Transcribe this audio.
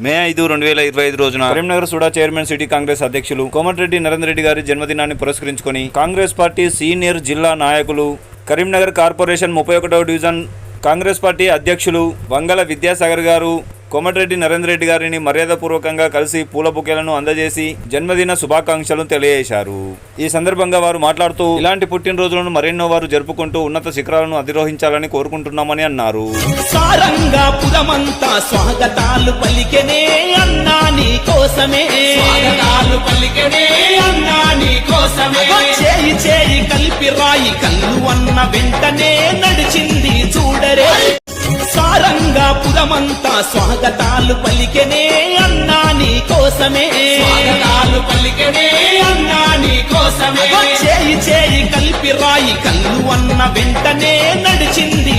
మే 5, 2025 రోజున Karimnagar SUDA chairman city Congress అధ్యక్షులు కోమటిరెడ్డి నరేందర్ రెడ్డి గారి జన్మదినాన్ని పురస్కరించుకొని కాంగ్రెస్ పార్టీ సీనియర్ జిల్లా నాయకులు, కరీంనగర్ కార్పొరేషన్ 31వ డివిజన్ కాంగ్రెస్ పార్టీ అధ్యక్షులు వంగల విద్యాసాగర్ గారు కోమటిరెడ్డి నరేందర్ రెడ్డి గారిని మర్యాదపూర్వకంగా కలిసి పూల బొకేలను అందజేసి జన్మదిన శుభాకాంక్షలు తెలియజేశారు. ఈ సందర్భంగా వారు మాట్లాడుతూ ఇలాంటి పుట్టినరోజులను మరెన్నో వారు జరుపుకుంటూ ఉన్నత శిఖరాలను అధిరోహించాలని కోరుకుంటున్నామని అన్నారు. స్వాగతాలు పలికెనే అన్నా నీ కోసమే, స్వాగతాలు పలికెనే అన్నా నీ కోసమే, చేయి చేయి కలిపి రాయి కళ్ళు అన్న వెంటనే నడిచింది చూడరే, సారంగా పురమంతా స్వాగతాలు పలికెనే అన్నా నీ కోసమే, స్వాగతాలు పలికెనే అన్నా నీ కోసమే, చేయి చేయి కలిపి రాయి కళ్ళు అన్న వెంటనే నడిచింది